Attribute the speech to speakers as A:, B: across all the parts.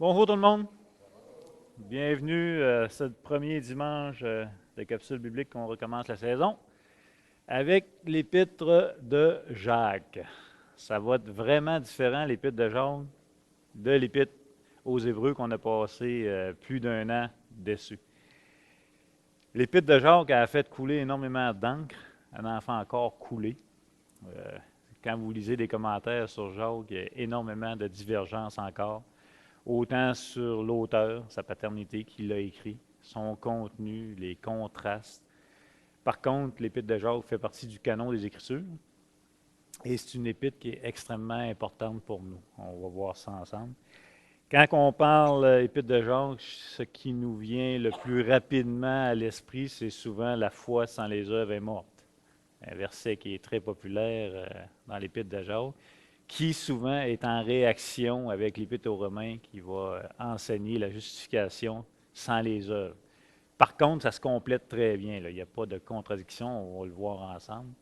A: Bonjour tout le monde. Bienvenue ce premier dimanche de capsule biblique qu'on recommence la saison avec l'épître de Jacques. Ça va être vraiment différent, l'épître de Jacques, de l'épître aux Hébreux qu'on a passé plus d'un an dessus. L'épître de Jacques a fait couler énormément d'encre, elle en fait encore couler. Euh, Quand vous lisez des commentaires sur Jacques, il y a énormément de divergences encore. Autant sur l'auteur, sa paternité, qui l'a écrit, son contenu, les contrastes. Par contre, l'Épître de Jacques fait partie du canon des Écritures et c'est une épître qui est extrêmement importante pour nous. On va voir ça ensemble. Quand on parle Épître de Jacques, ce qui nous vient le plus rapidement à l'esprit, c'est souvent la foi sans les œuvres est morte. Un verset qui est très populaire dans l'Épître de Jacques, qui souvent est en réaction avec l'Épître aux Romains qui va enseigner la justification sans les œuvres. Par contre, ça se complète très bien. Là. Il n'y a pas de contradiction, on va le voir ensemble.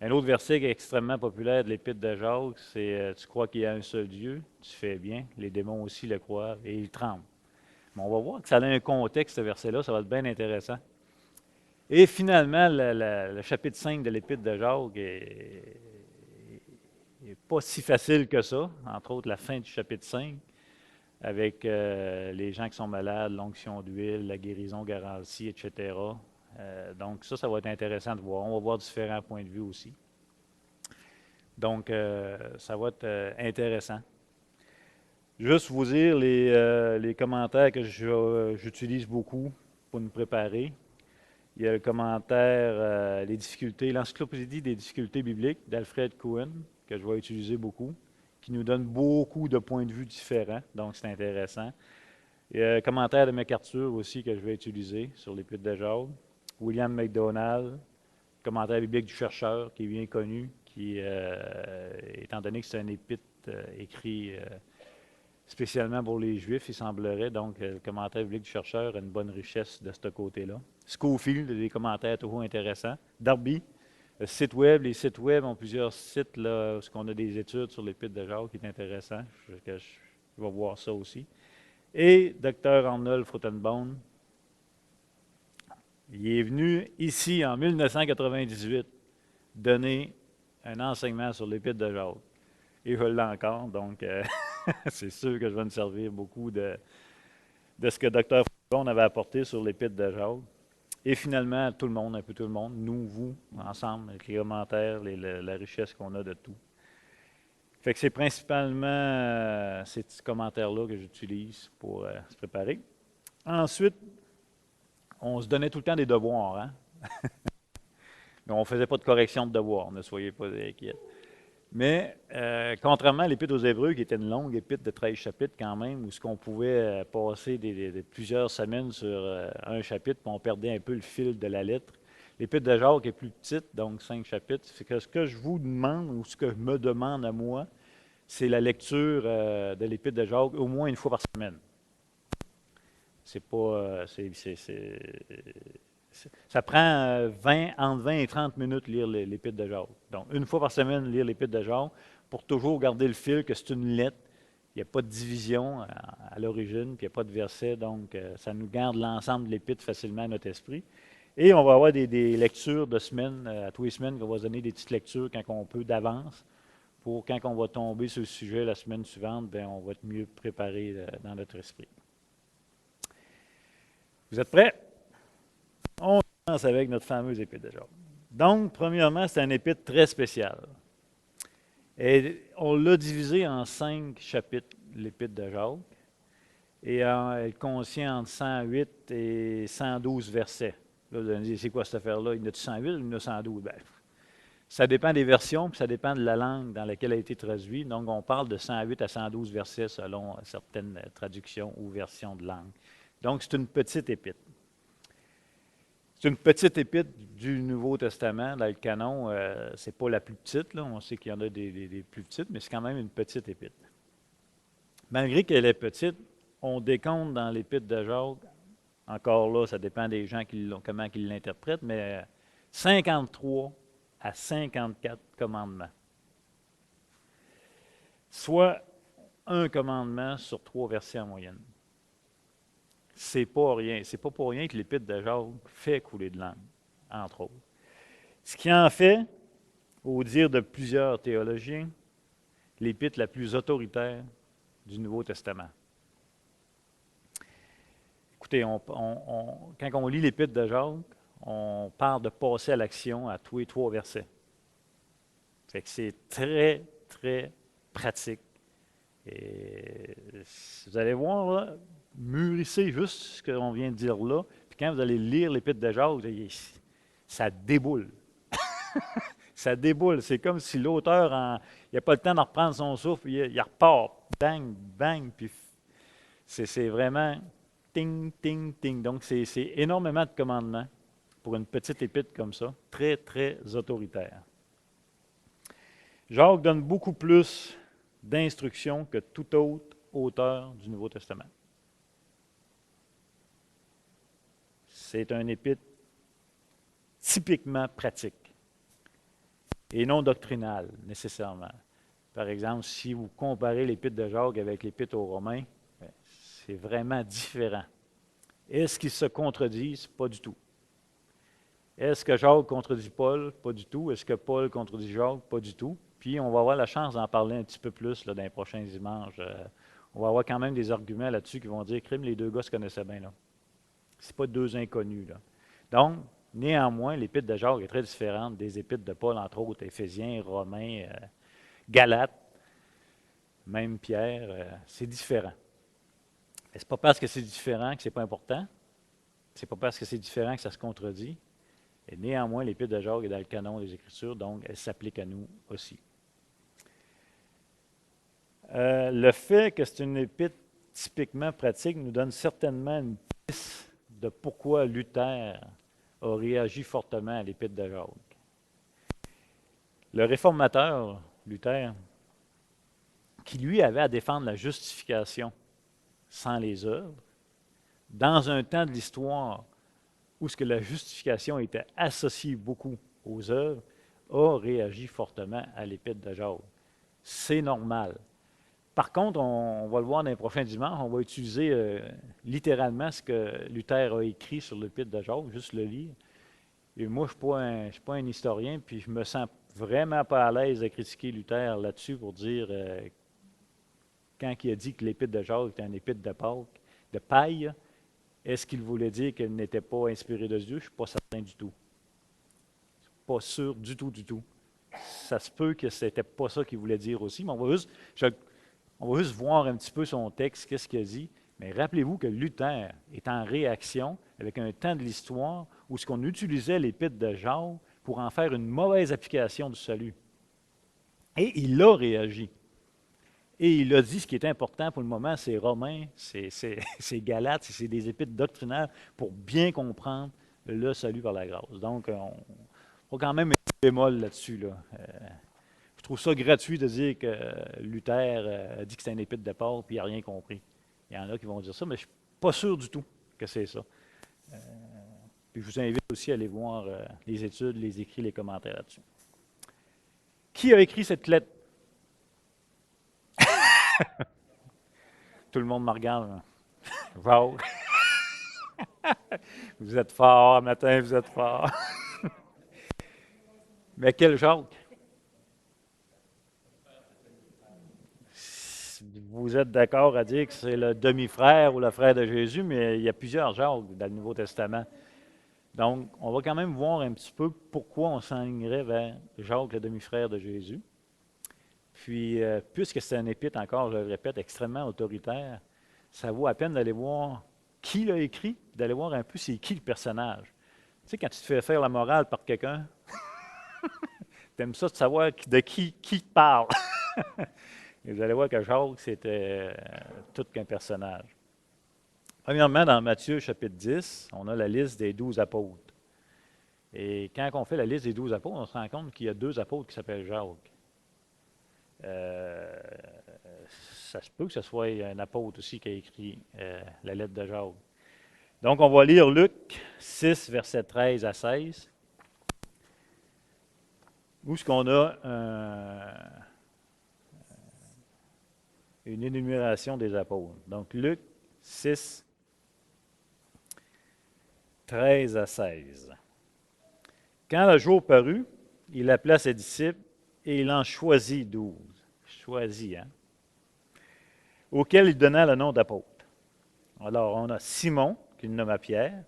A: Un autre verset qui est extrêmement populaire de l'Épître de Jacques, c'est Tu crois qu'il y a un seul Dieu, tu fais bien, les démons aussi le croient et ils tremblent. Mais on va voir que ça a un contexte, ce verset-là, ça va être bien intéressant. Et finalement, le chapitre 5 de l'Épître de Jacques n'est pas si facile que ça, entre autres la fin du chapitre 5, avec les gens qui sont malades, l'onction d'huile, la guérison garantie, etc. Donc ça va être intéressant de voir. On va voir différents points de vue aussi. Donc, ça va être intéressant. Juste vous dire les commentaires que j'utilise beaucoup pour nous préparer. Il y a le commentaire Les difficultés, l'encyclopédie des difficultés bibliques d'Alfred Cohen, que je vais utiliser beaucoup, qui nous donne beaucoup de points de vue différents, donc c'est intéressant. Il y a le commentaire de MacArthur aussi que je vais utiliser sur l'Épître de Jacques. William MacDonald, commentaire biblique du chercheur, qui est bien connu, qui, étant donné que c'est un épître écrit spécialement pour les Juifs, il semblerait. Donc, le commentaire biblique du chercheur a une bonne richesse de ce côté-là. Scofield, des commentaires toujours intéressants. Darby, le site web. Les sites web ont plusieurs sites là, où on a des études sur l'Épître de Jacques, qui est intéressant. Je vais voir ça aussi. Et Dr. Arnold Frutenbaum, il est venu ici en 1998 donner un enseignement sur l'Épître de Jacques. Et je l'ai encore, donc c'est sûr que je vais me servir beaucoup de ce que Dr. Frutenbaum avait apporté sur l'Épître de Jacques. Et finalement, tout le monde, un peu tout le monde, nous, vous, ensemble, avec les commentaires, la richesse qu'on a de tout. Fait que c'est principalement ces petits commentaires-là que j'utilise pour se préparer. Ensuite, on se donnait tout le temps des devoirs, hein? Mais on ne faisait pas de correction de devoirs, ne soyez pas inquiets. Mais contrairement à l'Épître aux Hébreux, qui était une longue épître de 13 chapitres quand même, où ce qu'on pouvait passer plusieurs semaines sur un chapitre, puis on perdait un peu le fil de la lettre. L'Épître de Jacques est plus petite, donc 5 chapitres. C'est que ce que je vous demande, ou ce que je me demande à moi, c'est la lecture de l'Épître de Jacques au moins une fois par semaine. C'est pas. Ça prend entre 20 et 30 minutes lire l'Épître de Jacques. Donc, une fois par semaine, lire l'Épître de Jacques pour toujours garder le fil que c'est une lettre. Il n'y a pas de division à l'origine, puis il n'y a pas de verset. Donc, ça nous garde l'ensemble de l'Épître facilement à notre esprit. Et on va avoir des lectures de semaine, à tous les semaines, qu'on va se donner des petites lectures quand on peut d'avance, pour quand on va tomber sur le sujet la semaine suivante, bien, on va être mieux préparé dans notre esprit. Vous êtes prêts? On commence avec notre fameuse épître de Jacques. Donc, premièrement, c'est un épître très spécial. Et on l'a divisé en 5 chapitres, l'épître de Jacques. Et elle contient entre 108 et 112 versets. Là, vous allez me dire, c'est quoi cette affaire-là? Il y en a 108 ou il y en a 112? Bien, ça dépend des versions, puis ça dépend de la langue dans laquelle elle a été traduite. Donc, on parle de 108 à 112 versets selon certaines traductions ou versions de langue. Donc, c'est une petite épître. C'est une petite épître du Nouveau Testament. Dans le canon, ce n'est pas la plus petite. Là. On sait qu'il y en a des plus petites, mais c'est quand même une petite épître. Malgré qu'elle est petite, on décompte dans l'épître de Jacques, encore là, ça dépend des gens comment ils l'interprètent, mais 53 à 54 commandements. Soit un commandement sur 3 versets en moyenne. C'est pas rien. C'est pas pour rien que l'Épître de Jacques fait couler de langue, entre autres. Ce qui en fait, au dire de plusieurs théologiens, l'Épître la plus autoritaire du Nouveau Testament. Écoutez, quand on lit l'Épître de Jacques, on parle de passer à l'action à tous les 3 versets. Fait que c'est très, très pratique. Et vous allez voir, là, mûrissez juste ce qu'on vient de dire là, puis quand vous allez lire l'Épître de Jacques, ça déboule. Ça déboule. C'est comme si l'auteur, il n'a pas le temps de reprendre son souffle, il repart. Bang, bang, puis c'est vraiment ting, ting, ting. Donc, c'est énormément de commandements pour une petite épître comme ça, très, très autoritaire. Jacques donne beaucoup plus d'instructions que tout autre auteur du Nouveau Testament. C'est un épître typiquement pratique et non doctrinal, nécessairement. Par exemple, si vous comparez l'épître de Jacques avec l'épître aux Romains, c'est vraiment différent. Est-ce qu'ils se contredisent? Pas du tout. Est-ce que Jacques contredit Paul? Pas du tout. Est-ce que Paul contredit Jacques? Pas du tout. Puis, on va avoir la chance d'en parler un petit peu plus là, dans les prochains dimanches. On va avoir quand même des arguments là-dessus qui vont dire crime, les deux gars se connaissaient bien. Là. Ce pas deux inconnus. Là. Donc, néanmoins, l'épître de Jacques est très différente des épîtres de Paul, entre autres, Éphésiens, Romains, Galates, même Pierre. C'est différent. Ce n'est pas parce que c'est différent que ce n'est pas important. Ce n'est pas parce que c'est différent que ça se contredit. Et néanmoins, l'épître de Jacques est dans le canon des Écritures, donc elle s'applique à nous aussi. Le fait que c'est une épître typiquement pratique nous donne certainement une piste de pourquoi Luther a réagi fortement à l'épître de Jacques. Le réformateur, Luther, qui lui avait à défendre la justification sans les œuvres, dans un temps de l'histoire où ce que la justification était associée beaucoup aux œuvres, a réagi fortement à l'épître de Jacques. C'est normal. Par contre, on va le voir dans les prochains dimanches, on va utiliser littéralement ce que Luther a écrit sur l'épître de Jacques, juste le lire. Et moi, je ne suis pas un historien, puis je me sens vraiment pas à l'aise de critiquer Luther là-dessus pour dire, quand il a dit que l'épître de Jacques était un épître de Pâques, de paille, est-ce qu'il voulait dire qu'elle n'était pas inspirée de Dieu? Je ne suis pas certain du tout. Je ne suis pas sûr du tout, du tout. Ça se peut que ce n'était pas ça qu'il voulait dire aussi, mais on va juste voir un petit peu son texte, qu'est-ce qu'il a dit. Mais rappelez-vous que Luther est en réaction avec un temps de l'histoire où ce qu'on utilisait l'épître de Jacques pour en faire une mauvaise application du salut. Et il a réagi. Et il a dit ce qui est important pour le moment, c'est Romains, c'est Galates, c'est des épîtres doctrinales pour bien comprendre le salut par la grâce. Donc, on va quand même mettre un bémol là-dessus. Là. Je trouve ça gratuit de dire que Luther a dit que c'était un épître de Paul puis il n'a rien compris. Il y en a qui vont dire ça, mais je ne suis pas sûr du tout que c'est ça. Puis je vous invite aussi à aller voir les études, les écrits, les commentaires là-dessus. Qui a écrit cette lettre? Tout le monde me regarde. Wow! Vous êtes fort, matin, vous êtes fort. Mais quel Jacques? Vous êtes d'accord à dire que c'est le demi-frère ou le frère de Jésus, mais il y a plusieurs Jacques dans le Nouveau Testament. Donc, on va quand même voir un petit peu pourquoi on s'enlignerait vers Jacques, le demi-frère de Jésus. Puis, puisque c'est un épître, encore, je le répète, extrêmement autoritaire, ça vaut à peine d'aller voir qui l'a écrit, d'aller voir un peu c'est qui le personnage. Tu sais, quand tu te fais faire la morale par quelqu'un, tu aimes ça de savoir de qui te parle. Et vous allez voir que Jacques, c'était tout qu'un personnage. Premièrement, dans Matthieu chapitre 10, on a la liste des 12 apôtres. Et quand on fait la liste des 12 apôtres, on se rend compte qu'il y a 2 apôtres qui s'appellent Jacques. Ça se peut que ce soit un apôtre aussi qui a écrit la lettre de Jacques. Donc, on va lire Luc 6, versets 13 à 16, où est-ce qu'on a une énumération des apôtres. Donc, Luc 6, 13 à 16. Quand le jour parut, il appela ses disciples et il en choisit 12. Choisit, hein? Auxquels il donna le nom d'apôtre. Alors, on a Simon, qu'il nomme Pierre,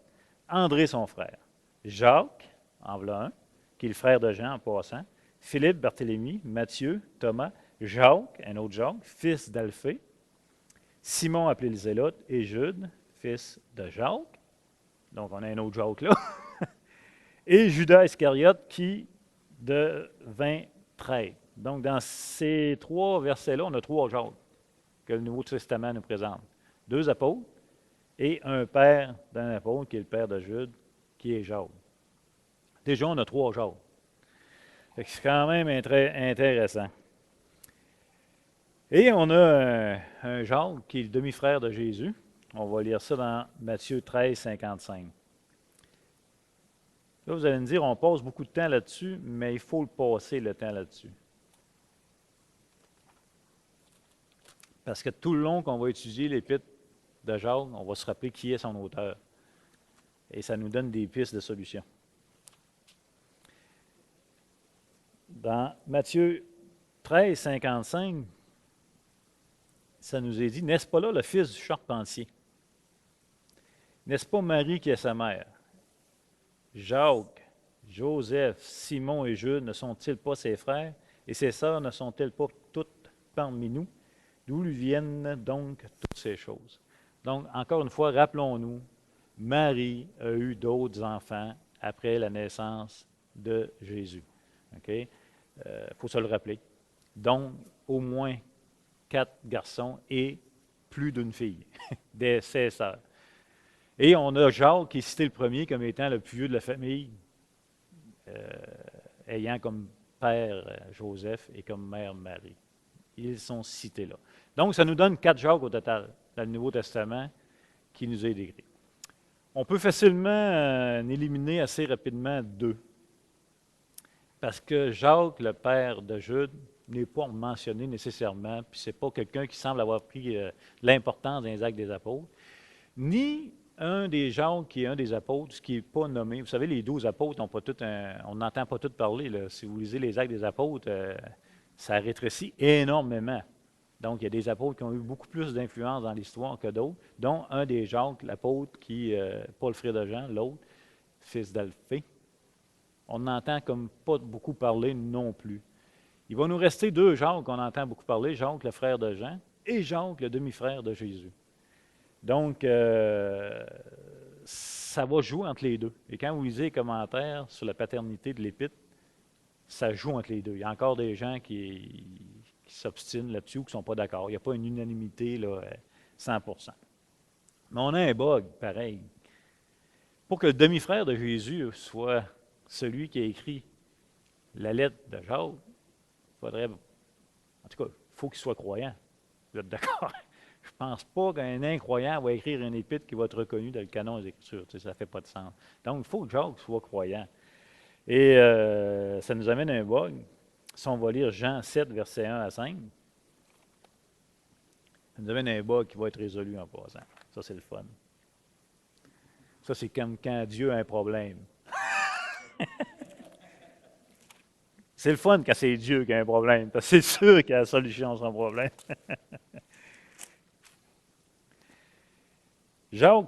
A: André, son frère, Jacques, en voilà un, qui est le frère de Jean en passant, Philippe, Barthélemy, Matthieu, Thomas, Jacques, un autre Jacques, fils d'Alphée, Simon appelé le Zélote, et Jude, fils de Jacques. Donc, on a un autre Jacques là. Et Judas Iscariote qui de 23. Donc, dans ces trois versets-là, on a trois Jacques que le Nouveau Testament nous présente. Deux apôtres et un père d'un apôtre qui est le père de Jude, qui est Jacques. Déjà, on a trois Jacques. C'est quand même intéressant. Et on a un Jacques qui est le demi-frère de Jésus. On va lire ça dans Matthieu 13, 55. Là, vous allez me dire, on passe beaucoup de temps là-dessus, mais il faut le passer le temps là-dessus. Parce que tout le long qu'on va étudier l'épître de Jacques, on va se rappeler qui est son auteur. Et ça nous donne des pistes de solutions. Dans Matthieu 13, 55, ça nous est dit, n'est-ce pas là le fils du charpentier? N'est-ce pas Marie qui est sa mère? Jacques, Joseph, Simon et Jude ne sont-ils pas ses frères? Et ses sœurs ne sont-elles pas toutes parmi nous? D'où lui viennent donc toutes ces choses? Donc, encore une fois, rappelons-nous, Marie a eu d'autres enfants après la naissance de Jésus. OK? Faut se le rappeler. Donc, au moins 4 garçons et plus d'une fille, ses sœurs. Et on a Jacques qui est cité le premier comme étant le plus vieux de la famille, ayant comme père Joseph et comme mère Marie. Ils sont cités là. Donc, ça nous donne 4 Jacques au total dans le Nouveau Testament qui nous est décrit. On peut facilement en éliminer assez rapidement 2. Parce que Jacques, le père de Jude, n'est pas mentionné nécessairement, puis ce n'est pas quelqu'un qui semble avoir pris l'importance dans les actes des apôtres, ni un des Jacques qui est un des apôtres, ce qui n'est pas nommé. Vous savez, les 12 apôtres, on n'entend pas tout parler. Là. Si vous lisez les actes des apôtres, ça rétrécit énormément. Donc, il y a des apôtres qui ont eu beaucoup plus d'influence dans l'histoire que d'autres, dont un des Jacques, l'apôtre qui, pas le frère de Jean, l'autre, fils d'Alphée. On n'entend comme pas beaucoup parler non plus. Il va nous rester 2 Jacques qu'on entend beaucoup parler, Jacques, le frère de Jean, et Jacques, le demi-frère de Jésus. Donc, ça va jouer entre les deux. Et quand vous lisez les commentaires sur la paternité de l'Épître, ça joue entre les deux. Il y a encore des gens qui s'obstinent là-dessus ou qui ne sont pas d'accord. Il n'y a pas une unanimité là, 100%. Mais on a un bug, pareil. Pour que le demi-frère de Jésus soit celui qui a écrit la lettre de Jacques, en tout cas, il faut qu'il soit croyant. Vous êtes d'accord? Je ne pense pas qu'un incroyant va écrire une épître qui va être reconnue dans le canon des Écritures. Ça ne fait pas de sens. Donc, il faut que Jacques soit croyant. Et ça nous amène à un bug. Si on va lire Jean 7, versets 1 à 5, ça nous amène à un bug qui va être résolu en passant. Ça, c'est le fun. Ça, c'est comme quand Dieu a un problème. C'est le fun quand c'est Dieu qui a un problème, parce que c'est sûr qu'il y a la solution à son problème. Jean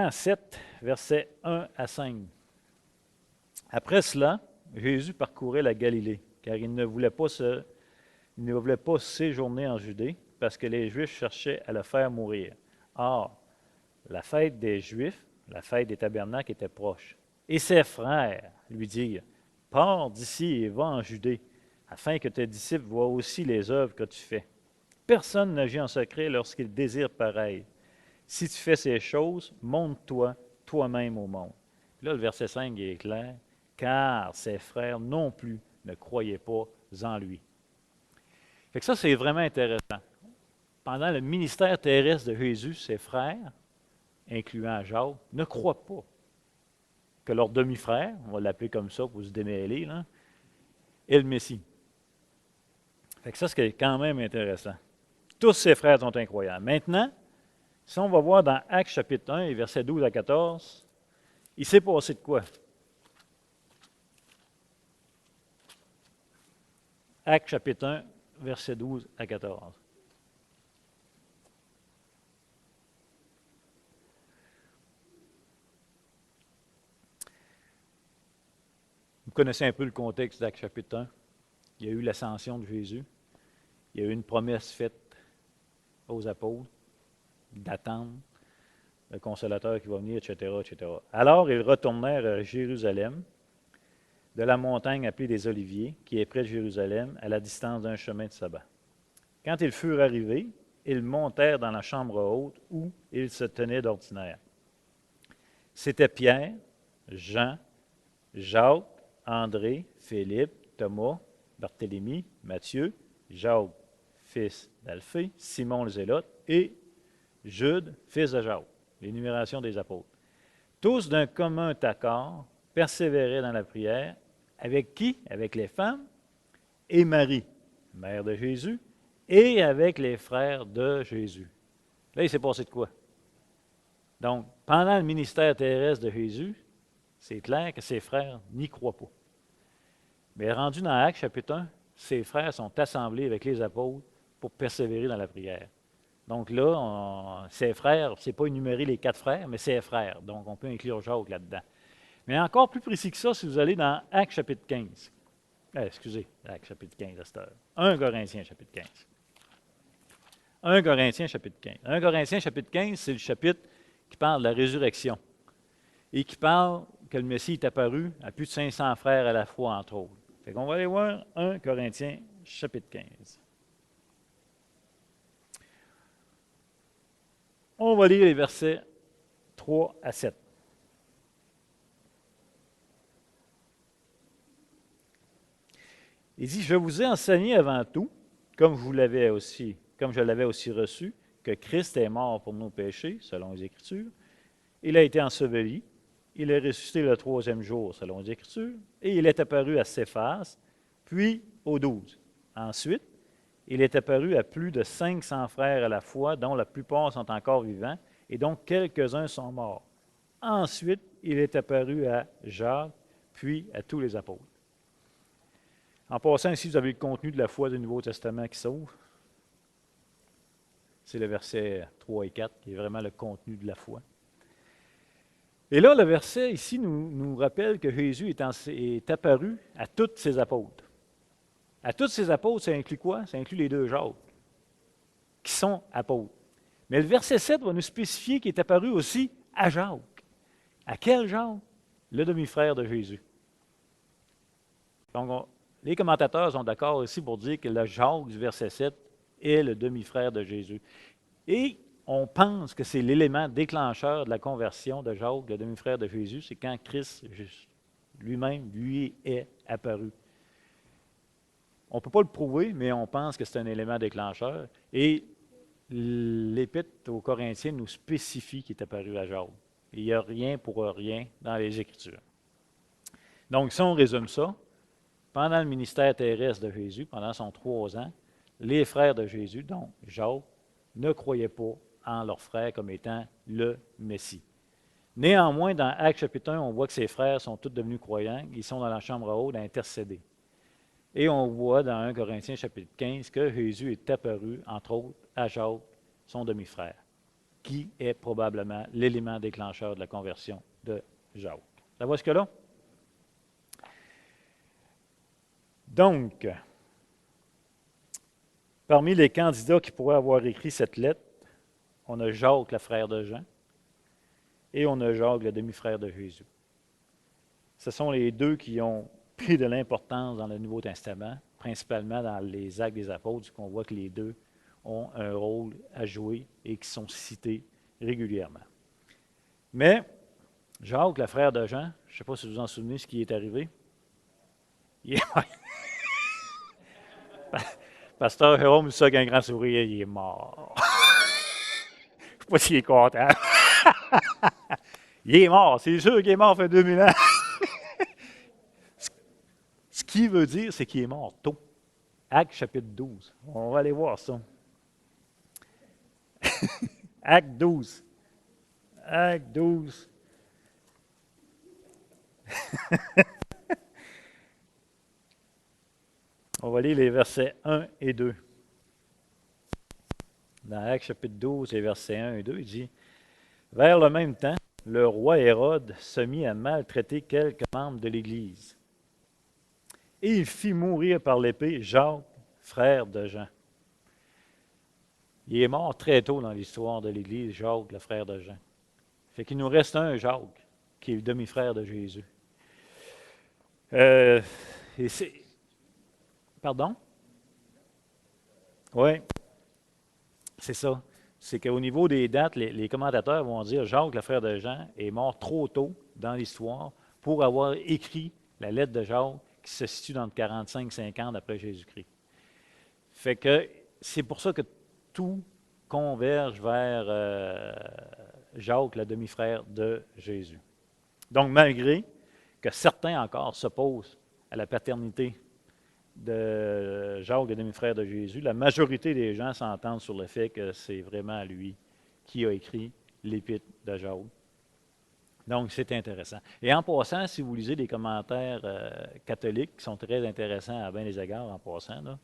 A: 7, versets 1 à 5. Après cela, Jésus parcourait la Galilée, car il ne voulait pas séjourner en Judée, parce que les Juifs cherchaient à le faire mourir. Or, la fête des Juifs, la fête des tabernacles, était proche. Et ses frères lui dirent, « Pars d'ici et va en Judée, afin que tes disciples voient aussi les œuvres que tu fais. Personne n'agit en secret lorsqu'il désire pareil. Si tu fais ces choses, montre-toi toi-même au monde. » Là, le verset 5 est clair, « Car ses frères non plus ne croyaient pas en lui. » Fait que ça, c'est vraiment intéressant. Pendant le ministère terrestre de Jésus, ses frères, incluant Jacques, ne croient pas que leur demi-frère, on va l'appeler comme ça pour se démêler, là, est le Messie. Fait que ça, c'est quand même intéressant. Tous ses frères sont incroyables. Maintenant, si on va voir dans Actes chapitre 1, et versets 12 à 14, il s'est passé de quoi? Actes chapitre 1, versets 12 à 14. Vous connaissez un peu le contexte d'Actes chapitre 1. Il y a eu l'ascension de Jésus. Il y a eu une promesse faite aux apôtres d'attendre le consolateur qui va venir, etc., etc. Alors, ils retournèrent à Jérusalem, de la montagne appelée des Oliviers, qui est près de Jérusalem, à la distance d'un chemin de sabbat. Quand ils furent arrivés, ils montèrent dans la chambre haute où ils se tenaient d'ordinaire. C'était Pierre, Jean, Jacques, André, Philippe, Thomas, Barthélemy, Matthieu, Jacques, fils d'Alphée, Simon le Zélote et Jude, fils de Jacques. L'énumération des apôtres. Tous d'un commun accord persévéraient dans la prière. Avec qui? Avec les femmes et Marie, mère de Jésus, et avec les frères de Jésus. Là, il s'est passé de quoi? Donc, pendant le ministère terrestre de Jésus, c'est clair que ses frères n'y croient pas. Mais rendu dans Actes chapitre 1, ses frères sont assemblés avec les apôtres pour persévérer dans la prière. Donc là, ses frères, ce n'est pas énumérer les 4 frères, mais ses frères. Donc, on peut inclure Jacques là-dedans. Mais encore plus précis que ça, si vous allez dans Actes chapitre 15. Actes chapitre 15 à cette heure. 1 Corinthiens chapitre 15. 1 Corinthiens chapitre 15. 1 Corinthiens chapitre 15, c'est le chapitre qui parle de la résurrection et qui parle que le Messie est apparu à plus de 500 frères à la fois, entre autres. Fait qu'on va aller voir 1 Corinthiens chapitre 15. On va lire les versets 3 à 7. Il dit, « Je vous ai enseigné avant tout, comme je l'avais aussi reçu, que Christ est mort pour nos péchés, selon les Écritures. Il a été enseveli. Il est ressuscité le 3e jour, selon les Écritures. Et il est apparu à Céphas, puis aux 12. Ensuite, il est apparu à plus de 500 frères à la fois, dont la plupart sont encore vivants, et dont quelques-uns sont morts. Ensuite, il est apparu à Jacques, puis à tous les apôtres. » En passant ici, vous avez le contenu de la foi du Nouveau Testament qui s'ouvre. C'est le verset 3 et 4 qui est vraiment le contenu de la foi. Et là, le verset ici nous rappelle que Jésus est apparu à tous ses apôtres. À tous ses apôtres, ça inclut quoi? Ça inclut les 2 Jacques, qui sont apôtres. Mais le verset 7 va nous spécifier qu'il est apparu aussi à Jacques. À quel Jacques? Le demi-frère de Jésus. Donc, les commentateurs sont d'accord aussi pour dire que le Jacques du verset 7 est le demi-frère de Jésus. Et on pense que c'est l'élément déclencheur de la conversion de Jacques, le demi-frère de Jésus, c'est quand Christ lui-même lui est apparu. On ne peut pas le prouver, mais on pense que c'est un élément déclencheur. Et l'Épître aux Corinthiens nous spécifie qu'il est apparu à Jacques. Il n'y a rien pour rien dans les Écritures. Donc, si on résume ça, pendant le ministère terrestre de Jésus, pendant son 3 ans, les frères de Jésus, dont Jacques, ne croyaient pas en leur frère comme étant le Messie. Néanmoins, dans Actes chapitre 1, on voit que ses frères sont tous devenus croyants. Ils sont dans la chambre haute à intercéder. Et on voit dans 1 Corinthiens chapitre 15 que Jésus est apparu, entre autres, à Jacques, son demi-frère, qui est probablement l'élément déclencheur de la conversion de Jacques. Ça va jusque-là? Donc, parmi les candidats qui pourraient avoir écrit cette lettre, on a Jacques, le frère de Jean, et on a Jacques, le demi-frère de Jésus. Ce sont les 2 qui ont pris de l'importance dans le Nouveau Testament, principalement dans les Actes des Apôtres, qu'on voit que les 2 ont un rôle à jouer et qui sont cités régulièrement. Mais Jacques, le frère de Jean, je ne sais pas si vous vous en souvenez ce qui est arrivé. Pasteur Jérôme dit ça avec un grand sourire, il est mort. Je ne sais pas s'il est content. Il est mort, c'est sûr qu'il est mort, ça fait 2000 ans. Ce qui veut dire, c'est qu'il est mort tôt. Actes chapitre 12. On va aller voir ça. Acte 12. Acte 12. On va lire les versets 1 et 2. Dans Acte chapitre 12, les versets 1 et 2, il dit vers le même temps, le roi Hérode se mit à maltraiter quelques membres de l'Église. Et il fit mourir par l'épée Jacques, frère de Jean. Il est mort très tôt dans l'histoire de l'Église, Jacques, le frère de Jean. Fait qu'il nous reste un Jacques, qui est le demi-frère de Jésus. Et c'est... Pardon? Oui, c'est ça. C'est qu'au niveau des dates, les commentateurs vont dire Jacques, le frère de Jean, est mort trop tôt dans l'histoire pour avoir écrit la lettre de Jacques qui se situe dans le 45-50 après Jésus-Christ. Fait que c'est pour ça que tout converge vers Jacques, le demi-frère de Jésus. Donc, malgré que certains encore s'opposent à la paternité de Jacques, le demi-frère de Jésus, la majorité des gens s'entendent sur le fait que c'est vraiment lui qui a écrit l'épître de Jacques. Donc, c'est intéressant. Et en passant, si vous lisez des commentaires catholiques qui sont très intéressants à bien des égards en passant, là,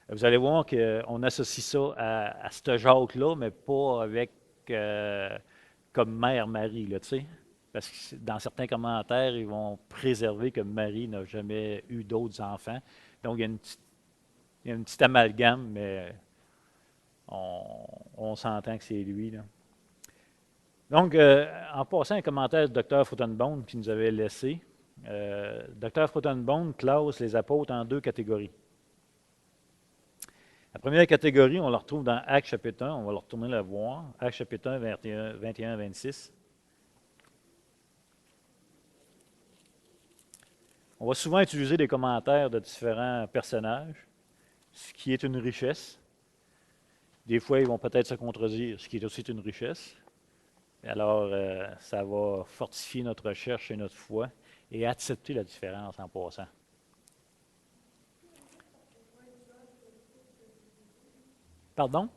A: vous allez voir qu'on associe ça à ce Jacques-là, mais pas avec comme mère Marie, là, tu sais. Parce que dans certains commentaires, ils vont préserver que Marie n'a jamais eu d'autres enfants. Donc, il y a une petite amalgame, mais on s'entend que c'est lui, là. Donc, en passant un commentaire du Dr. Footenbaum qui nous avait laissé, Dr. Footenbaum classe les apôtres en deux catégories. La première catégorie, on la retrouve dans Actes chapitre 1, on va le retourner la voir, Actes chapitre 1, 21-26. On va souvent utiliser des commentaires de différents personnages, ce qui est une richesse. Des fois, ils vont peut-être se contredire, ce qui est aussi une richesse. Alors, ça va fortifier notre recherche et notre foi et accepter la différence en passant. Pardon?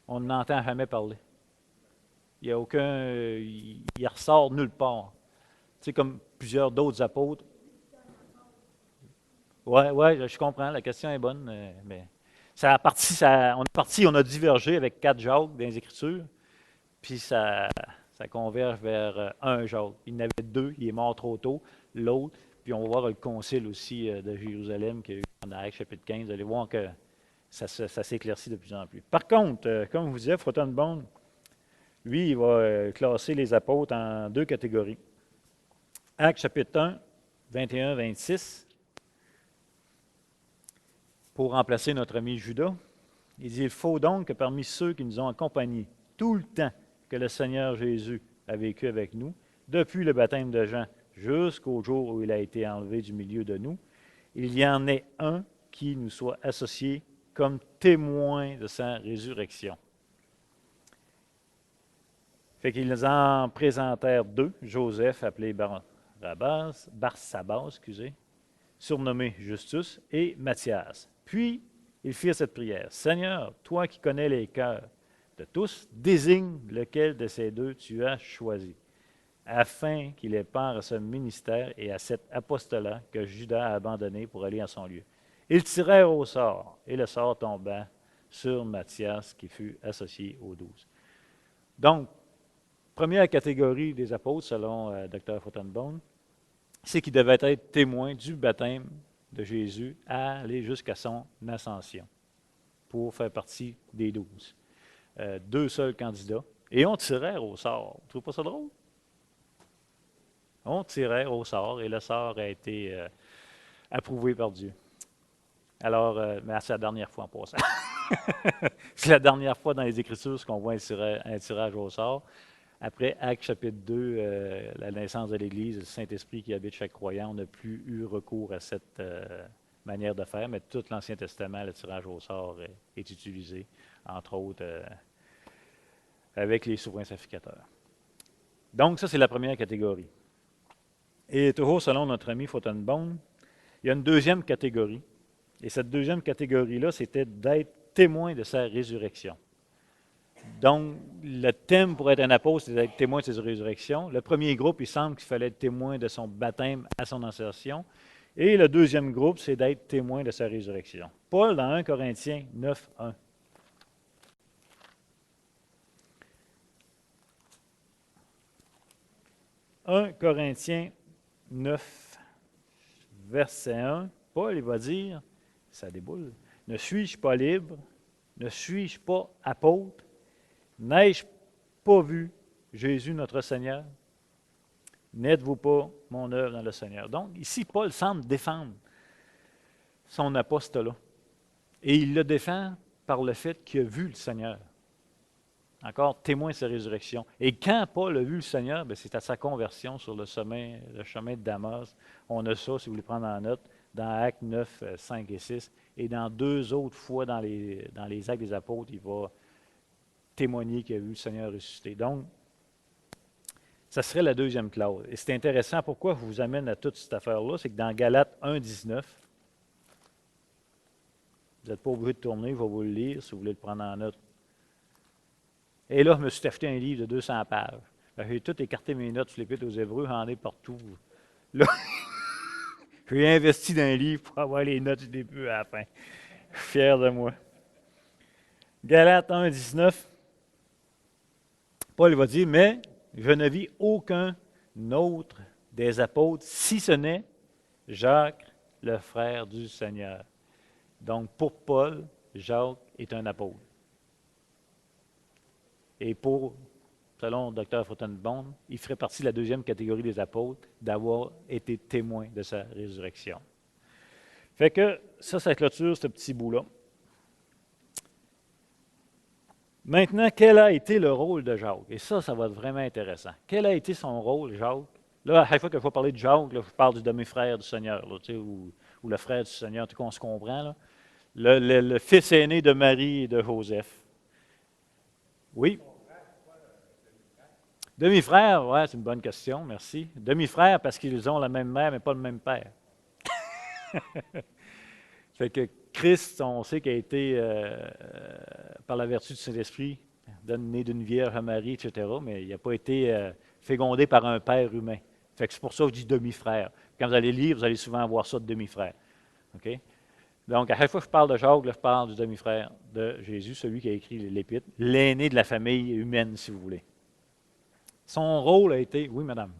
A: On n'entend jamais parler. Il n'y a aucun... il ressort nulle part. Tu sais, comme plusieurs d'autres apôtres. Oui, je comprends, la question est bonne, mais on a divergé avec 4 Jacques dans les Écritures, puis ça converge vers un Jacques. Il y en avait 2, il est mort trop tôt, l'autre, puis on va voir le concile aussi de Jérusalem qui a eu dans Actes chapitre 15. Vous allez voir que ça s'éclaircit de plus en plus. Par contre, comme je vous disais, Footenbaum, lui, il va classer les apôtres en 2 catégories. Actes chapitre 1, 21-26. Pour remplacer notre ami Judas, il dit, il faut donc que parmi ceux qui nous ont accompagnés tout le temps que le Seigneur Jésus a vécu avec nous, depuis le baptême de Jean jusqu'au jour où il a été enlevé du milieu de nous, il y en ait un qui nous soit associé comme témoin de sa résurrection. Fait qu'ils en présentèrent 2, Joseph, appelé Barsabas, surnommé Justus, et Matthias. Puis, ils firent cette prière. Seigneur, toi qui connais les cœurs de tous, désigne lequel de ces 2 tu as choisi, afin qu'il ait part à ce ministère et à cet apostolat que Judas a abandonné pour aller à son lieu. Ils tirèrent au sort, et le sort tomba sur Matthias, qui fut associé aux 12. Donc, première catégorie des apôtres, selon Dr. Footenbaum, c'est qu'ils devaient être témoins du baptême de Jésus à aller jusqu'à son ascension pour faire partie des 12. 2 seuls candidats. Et on tirait au sort. Tu ne trouves pas ça drôle? On tirait au sort et le sort a été approuvé par Dieu. Alors, mais c'est la dernière fois en passant. C'est la dernière fois dans les Écritures qu'on voit un tirage au sort. Après Actes chapitre 2, la naissance de l'Église, le Saint-Esprit qui habite chaque croyant, on n'a plus eu recours à cette manière de faire, mais tout l'Ancien Testament, le tirage au sort est utilisé, entre autres avec les souverains sacrificateurs. Donc, ça, c'est la première catégorie. Et toujours selon notre ami Footenbaum, il y a une deuxième catégorie. Et cette deuxième catégorie-là, c'était d'être témoin de sa résurrection. Donc, le thème pour être un apôtre, c'est d'être témoin de sa résurrection. Le premier groupe, il semble qu'il fallait être témoin de son baptême à son ascension. Et le deuxième groupe, c'est d'être témoin de sa résurrection. Paul, dans 1 Corinthiens 9, 1. 1 Corinthiens 9, verset 1, Paul, il va dire, ça déboule, « Ne suis-je pas libre? Ne suis-je pas apôtre? N'ai-je pas vu Jésus notre Seigneur? N'êtes-vous pas mon œuvre dans le Seigneur? » Donc, ici, Paul semble défendre son apostolat. Et il le défend par le fait qu'il a vu le Seigneur. Encore témoin de sa résurrection. Et quand Paul a vu le Seigneur, c'est à sa conversion sur le chemin de Damas. On a ça, si vous voulez prendre en note, dans Actes 9, 5 et 6. Et dans deux autres fois dans les Actes des Apôtres, il va témoigner qu'il a vu le Seigneur ressuscité. Donc, ça serait la deuxième clause. Et c'est intéressant, pourquoi je vous amène à toute cette affaire-là, c'est que dans Galates 1, 19, vous n'êtes pas obligé de tourner, je vais vous le lire si vous voulez le prendre en note. Et là, je me suis acheté un livre de 200 pages. J'ai tout écarté mes notes sur l'Épître aux Hébreux, j'en ai partout. Là, j'ai investi dans un livre pour avoir les notes du début à la fin. Je suis fier de moi. Galates 1, 19, Paul va dire, « Mais je ne vis aucun autre des apôtres, si ce n'est Jacques, le frère du Seigneur. » Donc, pour Paul, Jacques est un apôtre. Et selon le Dr. Frutenbaum, il ferait partie de la deuxième catégorie des apôtres d'avoir été témoin de sa résurrection. Fait que ça clôture ce petit bout-là. Maintenant, quel a été le rôle de Jacques? Et ça va être vraiment intéressant. Quel a été son rôle, Jacques? Là, à chaque fois que je vais parler de Jacques, là, je parle du demi-frère du Seigneur, là, ou le frère du Seigneur, tout qu'on se comprend. Là. Le fils aîné de Marie et de Joseph. Oui? Demi-frère, oui, c'est une bonne question, merci. Demi-frère parce qu'ils ont la même mère, mais pas le même père. Fait que Christ, on sait qu'il a été, par la vertu du Saint-Esprit, né d'une vierge à Marie, etc., mais il n'a pas été fécondé par un père humain. Fait que c'est pour ça que je dis demi-frère. Quand vous allez lire, vous allez souvent voir ça de demi-frère. OK? Donc, à chaque fois que je parle de Jacques, là, je parle du demi-frère de Jésus, celui qui a écrit l'Épître, l'aîné de la famille humaine, si vous voulez. Son rôle a été... Oui, madame.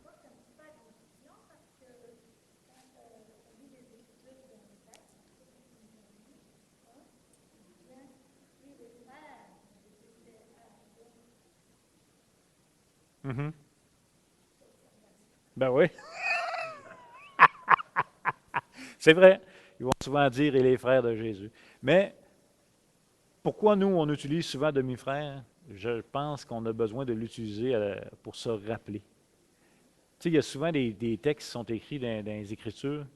A: Mm-hmm. Ben oui. C'est vrai. Ils vont souvent dire « et les frères de Jésus ». Mais pourquoi nous, on utilise souvent demi-frère? Je pense qu'on a besoin de l'utiliser pour se rappeler. Tu sais, il y a souvent des textes qui sont écrits dans les Écritures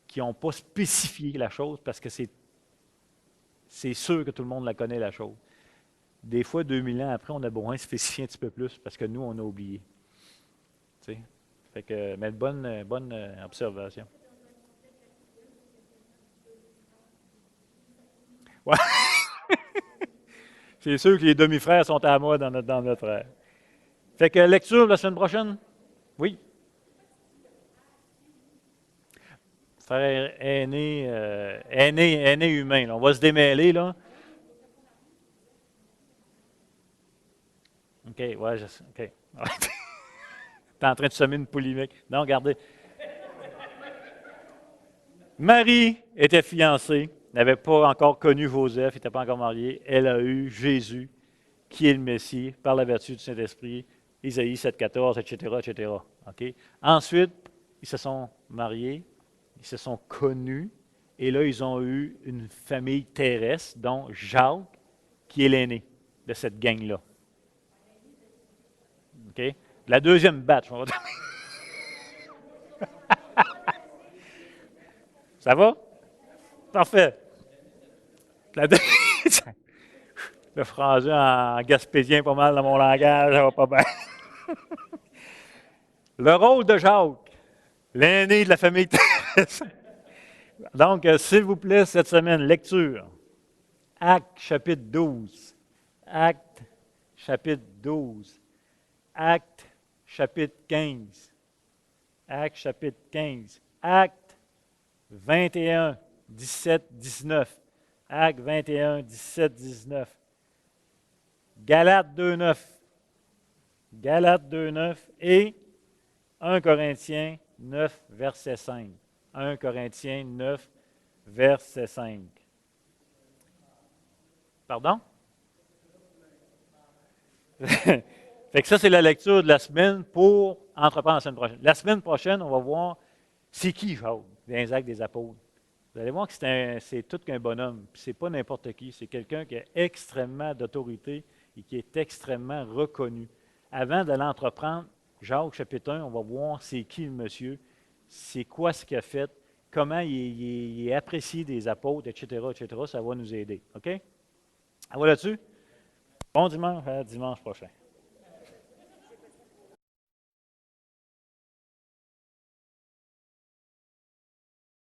A: qui n'ont pas spécifié la chose parce que c'est sûr que tout le monde la connaît, la chose. Des fois, 2000 ans après, on a besoin de spécifier un petit peu plus parce que nous, on a oublié. Tu sais? Fait que, mais bonne observation. Ouais. C'est sûr que les demi-frères sont à moi dans notre ère. Fait que lecture la semaine prochaine? Oui. Frère aîné humain. Là. On va se démêler, là. OK, ouais, je sais. OK. T'es en train de semer une polémique. Non, regardez. Marie était fiancée, n'avait pas encore connu Joseph, n'était pas encore mariée. Elle a eu Jésus, qui est le Messie, par la vertu du Saint-Esprit, Isaïe 7,14, etc., etc. Okay? Ensuite, ils se sont mariés, ils se sont connus, et là, ils ont eu une famille terrestre, dont Jacques, qui est l'aîné de cette gang-là. Okay? La deuxième batch, on va dire. Ça va? Parfait. Le français en gaspésien pas mal dans mon langage, ça va pas bien. Le rôle de Jacques, l'aîné de la famille. Donc, s'il vous plaît, cette semaine, lecture. Actes chapitre 12. Actes chapitre 12. Actes chapitre 15. Actes chapitre 15. Actes 21, 17, 19. Actes 21, 17, 19. Galates 2, 9. Galates 2, 9 et 1 Corinthiens 9, verset 5. 1 Corinthiens 9, verset 5. Pardon? Fait que ça, c'est la lecture de la semaine pour entreprendre la semaine prochaine. La semaine prochaine, on va voir c'est qui Jacques dans les Actes des Apôtres. Vous allez voir que c'est tout qu'un bonhomme. Ce n'est pas n'importe qui. C'est quelqu'un qui a extrêmement d'autorité et qui est extrêmement reconnu. Avant d'aller entreprendre Jacques chapitre 1, on va voir c'est qui le monsieur, c'est quoi ce qu'il a fait, comment il est apprécié des apôtres, etc., etc. Ça va nous aider. OK? On va là-dessus? Bon dimanche à dimanche prochain.